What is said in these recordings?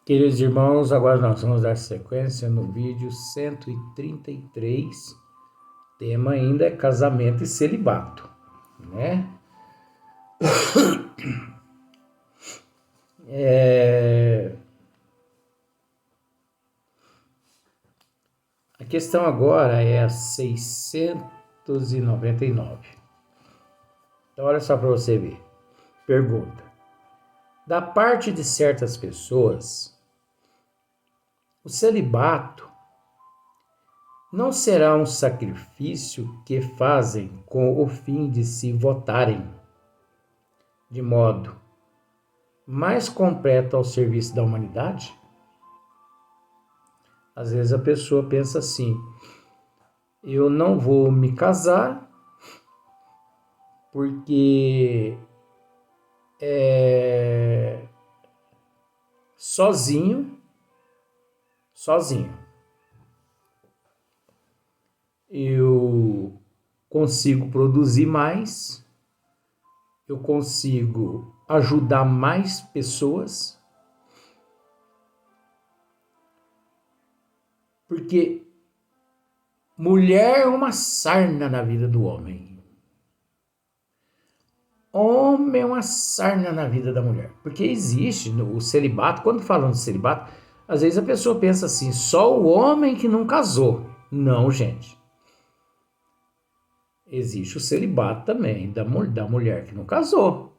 Queridos irmãos, agora nós vamos dar sequência no vídeo 133. Tema ainda é casamento e celibato, né? A questão agora é a 699. Então, olha só para você ver. Pergunta: da parte de certas pessoas, o celibato não será um sacrifício que fazem com o fim de se votarem de modo mais completo ao serviço da humanidade? Às vezes a pessoa pensa assim: eu não vou me casar porque sozinho eu consigo produzir mais, eu consigo ajudar mais pessoas, porque mulher é uma sarna na vida do homem. Homem é uma sarna na vida da mulher. Porque existe o celibato. Quando falamos de celibato, às vezes a pessoa pensa assim: só o homem que não casou. Não, gente. Existe o celibato também da mulher que não casou.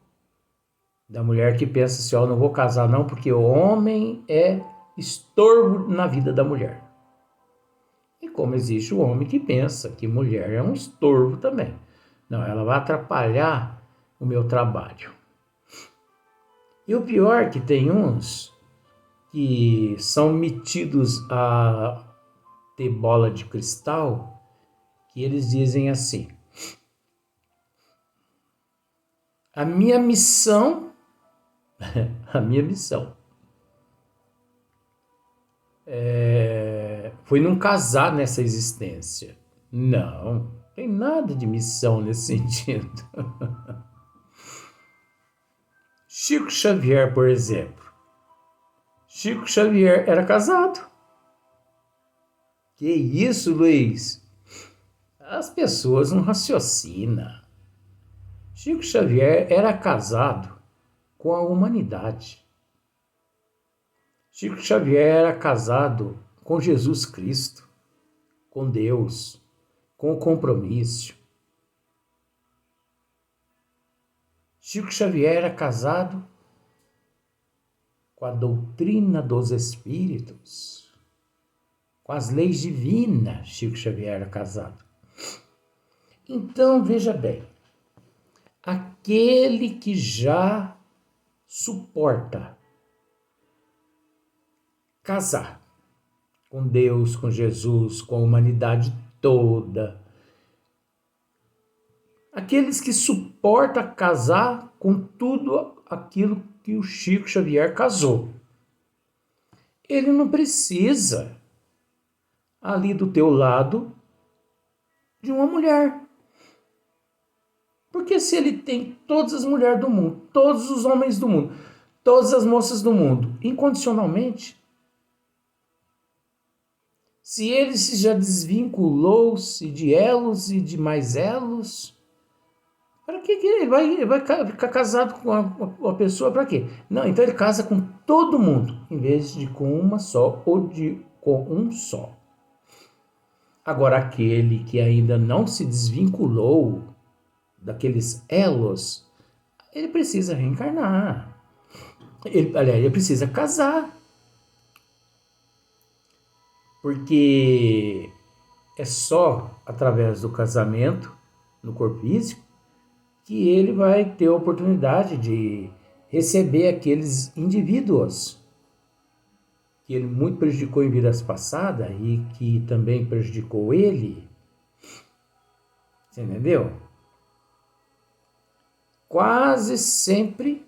Da mulher que pensa assim: ó, não vou casar não, porque o homem é estorvo na vida da mulher. E como existe o homem que pensa que mulher é um estorvo também. Não, ela vai atrapalhar o meu trabalho. E o pior é que tem uns que são metidos a ter bola de cristal, que eles dizem assim: a minha missão foi não casar nessa existência. Não tem nada de missão nesse sentido. Chico Xavier, por exemplo. Chico Xavier era casado. Que isso, Luiz? As pessoas não raciocinam. Chico Xavier era casado com a humanidade. Chico Xavier era casado com Jesus Cristo, com Deus, com o compromisso. Chico Xavier era casado com a doutrina dos espíritos, com as leis divinas. Chico Xavier era casado. Então, veja bem, aquele que já suporta casar com Deus, com Jesus, com a humanidade toda, aqueles que suportam casar com tudo aquilo que o Chico Xavier casou, ele não precisa ali do teu lado de uma mulher. Porque se ele tem todas as mulheres do mundo, todos os homens do mundo, todas as moças do mundo, incondicionalmente, se ele se já desvinculou-se de elos e de mais elos, para que ele vai ficar casado com uma pessoa? Para quê? Não, então ele casa com todo mundo, em vez de com uma só ou com um só. Agora, aquele que ainda não se desvinculou daqueles elos, ele precisa reencarnar. Ele precisa casar. Porque é só através do casamento no corpo físico que ele vai ter a oportunidade de receber aqueles indivíduos que ele muito prejudicou em vidas passadas e que também prejudicou ele. Você entendeu? Quase sempre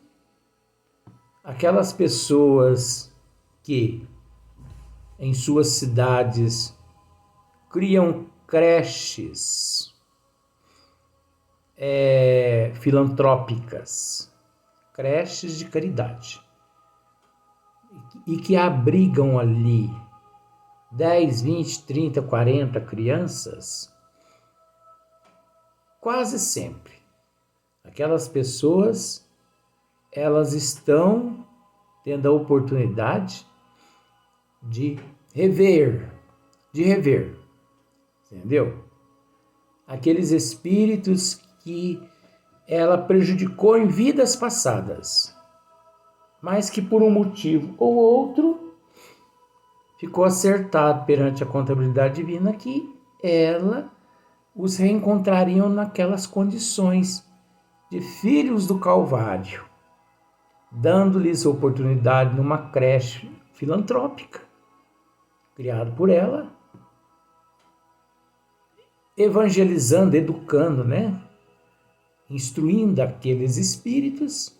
aquelas pessoas que em suas cidades criam creches filantrópicas, creches de caridade. e que abrigam ali 10, 20, 30, 40 crianças, quase sempre aquelas pessoas, elas estão tendo a oportunidade de rever, entendeu? Aqueles espíritos que ela prejudicou em vidas passadas, mas que por um motivo ou outro ficou acertado perante a contabilidade divina que ela os reencontrariam naquelas condições de filhos do Calvário, dando-lhes oportunidade numa creche filantrópica, criada por ela, evangelizando, educando, instruindo aqueles espíritos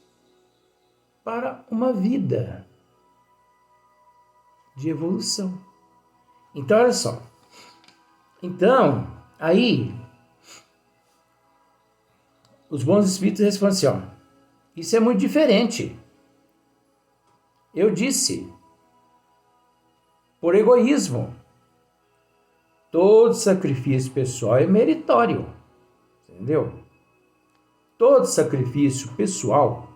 para uma vida de evolução. Então, olha só. Então, aí, os bons espíritos respondem assim, isso é muito diferente. Eu disse, por egoísmo, todo sacrifício pessoal é meritório, entendeu? Todo sacrifício pessoal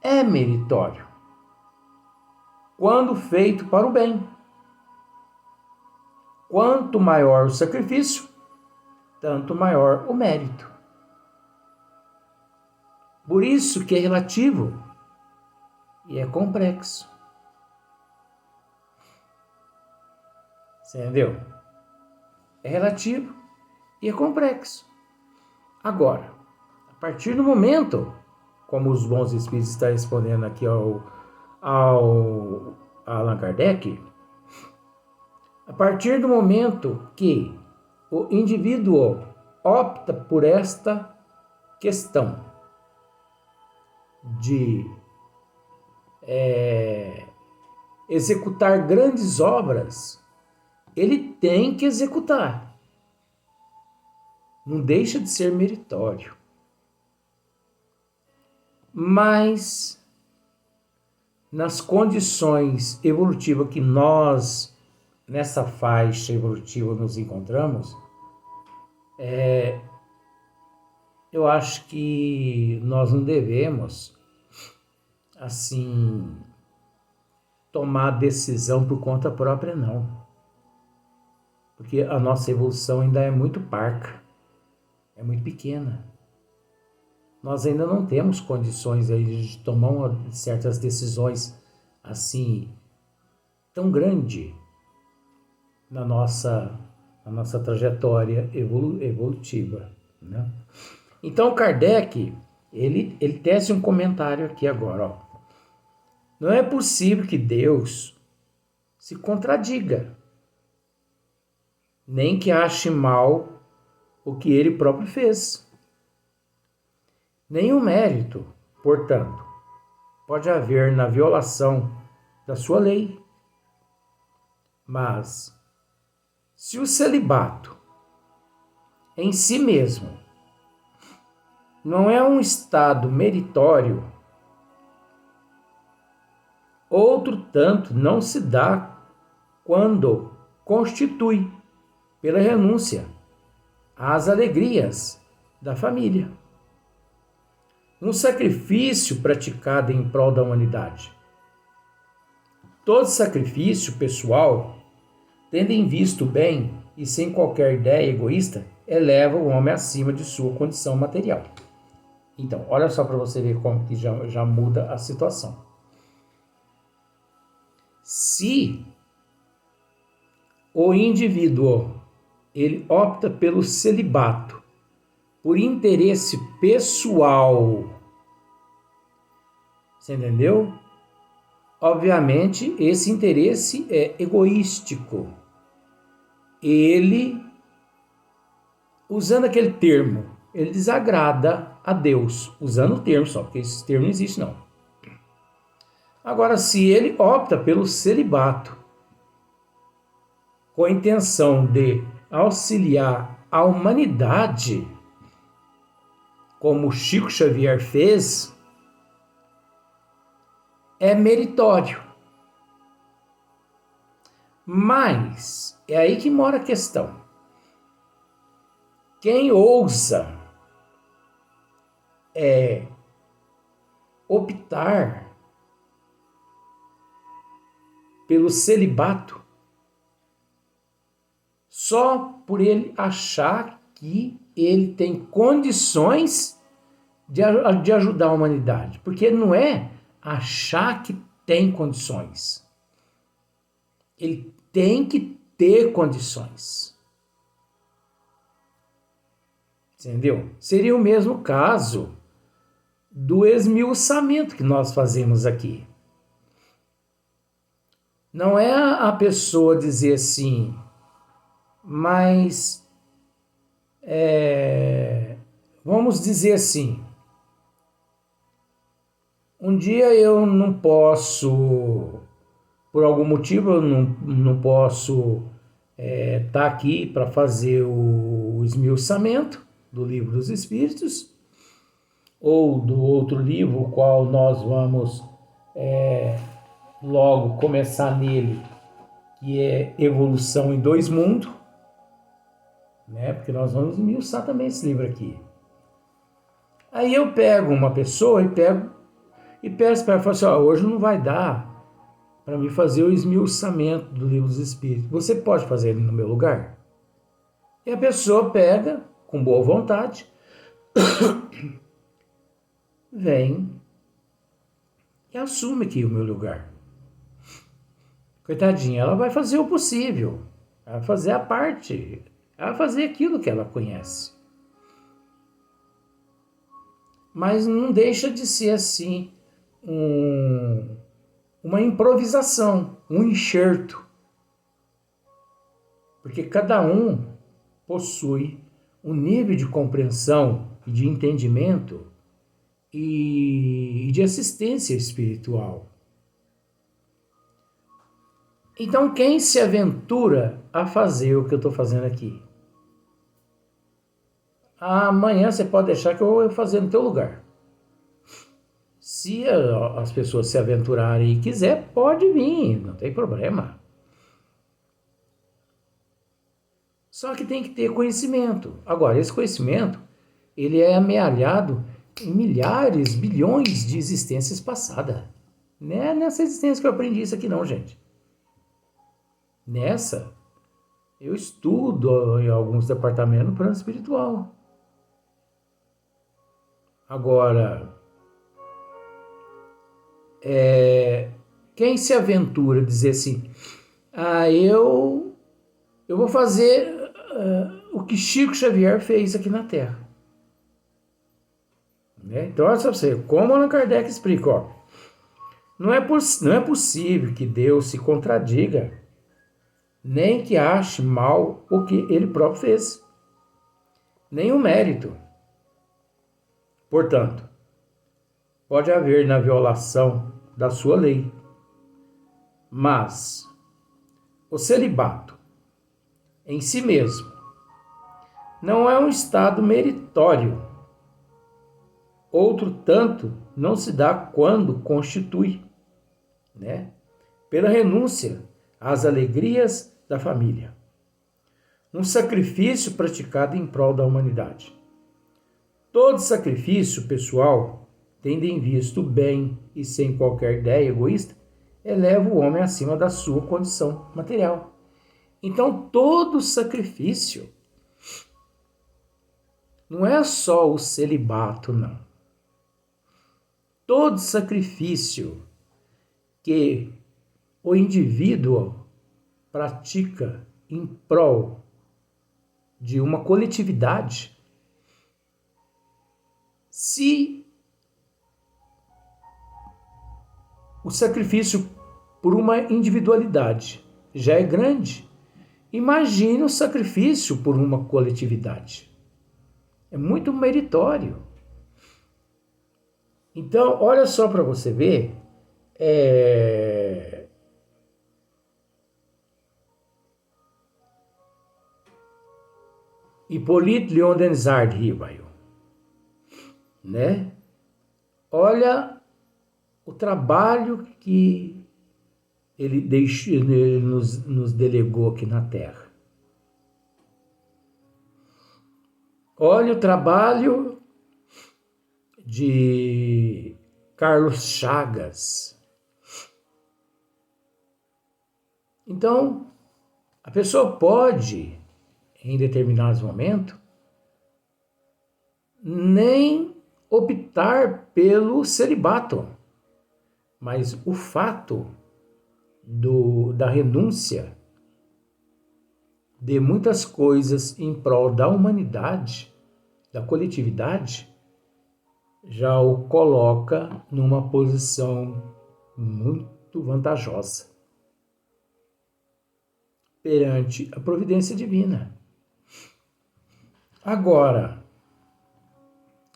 é meritório, quando feito para o bem. Quanto maior o sacrifício, tanto maior o mérito. Por isso que é relativo e é complexo. Você entendeu? É relativo e é complexo. Agora, a partir do momento, como os bons espíritos estão respondendo aqui ao Allan Kardec, a partir do momento que o indivíduo opta por esta questão de executar grandes obras, ele tem que executar. Não deixa de ser meritório. Mas, nas condições evolutivas que nós, nessa faixa evolutiva, nos encontramos, eu acho que nós não devemos, assim, tomar decisão por conta própria, não. Porque a nossa evolução ainda é muito parca, é muito pequena. Nós ainda não temos condições aí de tomar certas decisões assim, tão grande na nossa trajetória evolutiva, né? Então Kardec, ele tece um comentário aqui agora, Não é possível que Deus se contradiga, nem que ache mal o que ele próprio fez. Nenhum mérito, portanto, pode haver na violação da sua lei. Mas, se o celibato em si mesmo não é um estado meritório, outro tanto não se dá quando constitui, pela renúncia às alegrias da família, um sacrifício praticado em prol da humanidade. Todo sacrifício pessoal, tendo em vista o bem e sem qualquer ideia egoísta, eleva o homem acima de sua condição material. Então, olha só para você ver como que já muda a situação. Se o indivíduo ele opta pelo celibato por interesse pessoal, você entendeu? Obviamente, esse interesse é egoístico. Ele, usando aquele termo, ele desagrada a Deus, usando o termo só, porque esse termo não existe não. Agora, se ele opta pelo celibato, com a intenção de auxiliar a humanidade, como Chico Xavier fez, é meritório. Mas é aí que mora a questão. Quem ousa optar pelo celibato só por ele achar que ele tem condições de ajudar a humanidade. Porque não é achar que tem condições. Ele tem que ter condições. Entendeu? Seria o mesmo caso do esmiuçamento que nós fazemos aqui. Não é a pessoa dizer assim, mas vamos dizer assim, um dia eu não posso, por algum motivo eu não posso estar aqui para fazer o esmiuçamento do Livro dos Espíritos, ou do outro livro, o qual nós vamos logo começar nele, que é Evolução em Dois Mundos, né? Porque nós vamos esmiuçar também esse livro aqui. Aí eu pego uma pessoa e peço para ela, falo assim, hoje não vai dar para me fazer o esmiuçamento do Livro dos Espíritos. Você pode fazer ele no meu lugar? E a pessoa pega, com boa vontade, vem e assume aqui o meu lugar. Coitadinha, ela vai fazer o possível, ela vai fazer a parte, ela vai fazer aquilo que ela conhece. Mas não deixa de ser assim uma improvisação, um enxerto. Porque cada um possui um nível de compreensão e de entendimento e de assistência espiritual. Então, quem se aventura a fazer o que eu estou fazendo aqui? Amanhã você pode deixar que eu vou fazer no teu lugar. Se as pessoas se aventurarem e quiser, pode vir, não tem problema. Só que tem que ter conhecimento. Agora, esse conhecimento, ele é amealhado em milhares, bilhões de existências passadas. Não é nessa existência que eu aprendi isso aqui não, gente. Nessa, eu estudo em alguns departamentos no plano espiritual. Agora, quem se aventura a dizer assim, eu vou fazer o que Chico Xavier fez aqui na Terra. Né? Então, olha só você, como Allan Kardec explica, não é possível que Deus se contradiga, nem que ache mal o que ele próprio fez, nem o mérito. Portanto, pode haver na violação da sua lei, mas o celibato em si mesmo não é um estado meritório. Outro tanto não se dá quando constitui, né, pela renúncia às alegrias da família, um sacrifício praticado em prol da humanidade. Todo sacrifício pessoal, tendo em vista o bem e sem qualquer ideia egoísta, eleva o homem acima da sua condição material. Então, todo sacrifício não é só o celibato, não. Todo sacrifício que o indivíduo pratica em prol de uma coletividade, se o sacrifício por uma individualidade já é grande, imagine o sacrifício por uma coletividade. É muito meritório. Então, olha só para você ver, Hippolyte Léon Denisard Rivail, né? Olha o trabalho que ele nos delegou aqui na Terra. Olha o trabalho de Carlos Chagas. Então, a pessoa pode, em determinados momentos, nem optar pelo celibato, mas o fato da renúncia de muitas coisas em prol da humanidade, da coletividade, já o coloca numa posição muito vantajosa perante a providência divina. Agora,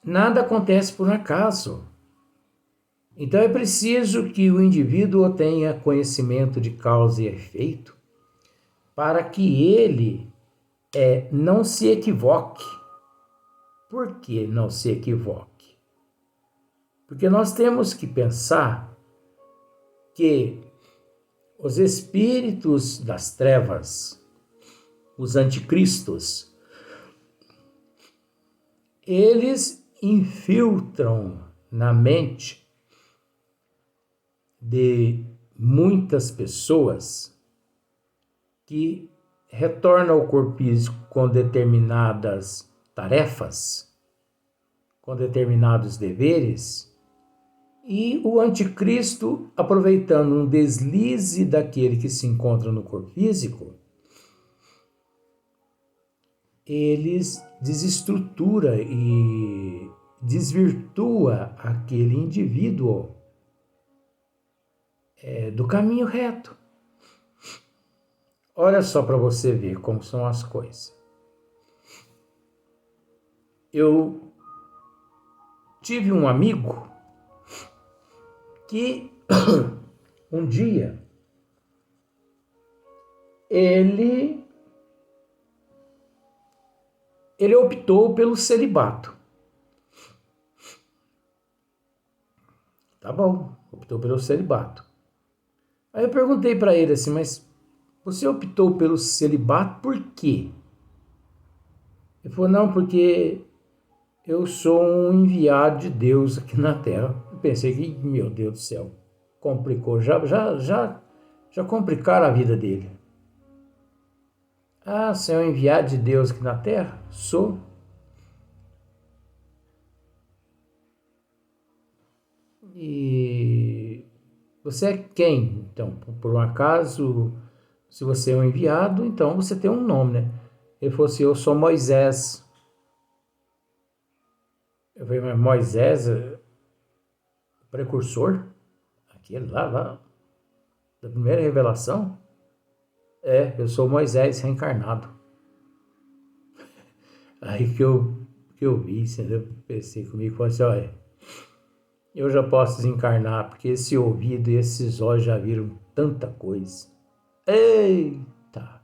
nada acontece por acaso. Então é preciso que o indivíduo tenha conhecimento de causa e efeito para que ele não se equivoque. Por que não se equivoque? Porque nós temos que pensar que os espíritos das trevas, os anticristos, eles infiltram na mente de muitas pessoas que retornam ao corpo físico com determinadas tarefas, com determinados deveres, e o anticristo, aproveitando um deslize daquele que se encontra no corpo físico, eles desestrutura e desvirtua aquele indivíduo do caminho reto. Olha só para você ver como são as coisas. Eu tive um amigo que um dia ele optou pelo celibato. Tá bom, optou pelo celibato. Aí eu perguntei para ele assim, mas você optou pelo celibato por quê? Ele falou, não, porque eu sou um enviado de Deus aqui na Terra. Eu pensei que, meu Deus do céu, complicou, já complicaram a vida dele. Ah, você é um enviado de Deus aqui na Terra? Sou. E você é quem? Então, por um acaso, se você é um enviado, então você tem um nome, né? Ele falou assim, eu sou Moisés. Eu falei, mas Moisés, precursor? Aquele lá, da primeira revelação? Eu sou Moisés reencarnado. Aí que eu vi, entendeu? Pensei comigo, falei assim, olha, eu já posso desencarnar, porque esse ouvido e esses olhos já viram tanta coisa. Eita!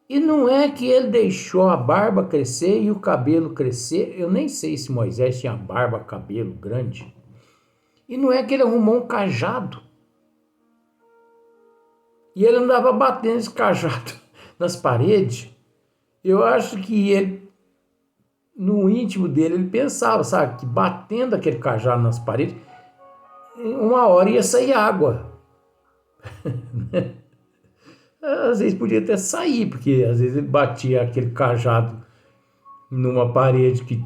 E não é que ele deixou a barba crescer e o cabelo crescer. Eu nem sei se Moisés tinha barba, cabelo grande. E não é que ele arrumou um cajado. E ele andava batendo esse cajado nas paredes. Eu acho que ele, no íntimo dele, ele pensava, sabe, que batendo aquele cajado nas paredes, uma hora ia sair água. Às vezes podia até sair, porque às vezes ele batia aquele cajado numa parede que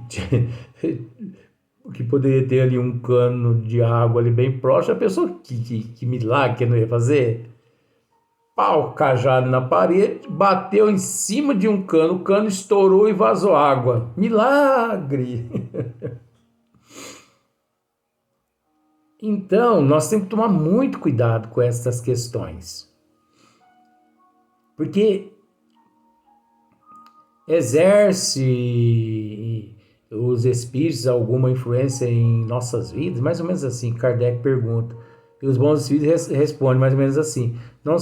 poderia ter ali um cano de água ali bem próximo. A pessoa que milagre que não ia fazer? Pau, cajado na parede, bateu em cima de um cano, o cano estourou e vazou água. Milagre! Então, nós temos que tomar muito cuidado com essas questões. Porque exerce os espíritos alguma influência em nossas vidas? Mais ou menos assim, Kardec pergunta. E os bons espíritos respondem mais ou menos assim. Não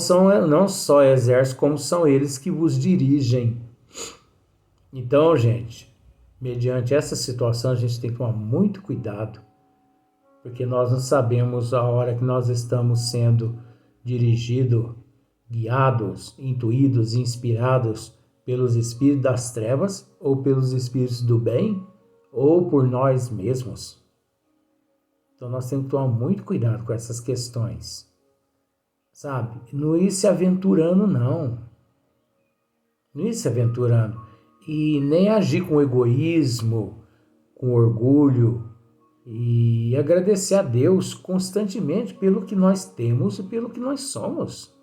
só exercem, como são eles que vos dirigem. Então, gente, mediante essa situação, a gente tem que tomar muito cuidado, porque nós não sabemos a hora que nós estamos sendo dirigido, guiados, intuídos, inspirados pelos espíritos das trevas ou pelos espíritos do bem ou por nós mesmos? Então nós temos que tomar muito cuidado com essas questões, sabe? Não ir se aventurando, não. Não ir se aventurando. E nem agir com egoísmo, com orgulho, e agradecer a Deus constantemente pelo que nós temos e pelo que nós somos,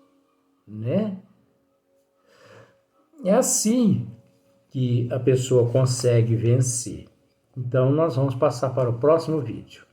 né? É assim que a pessoa consegue vencer. Então nós vamos passar para o próximo vídeo.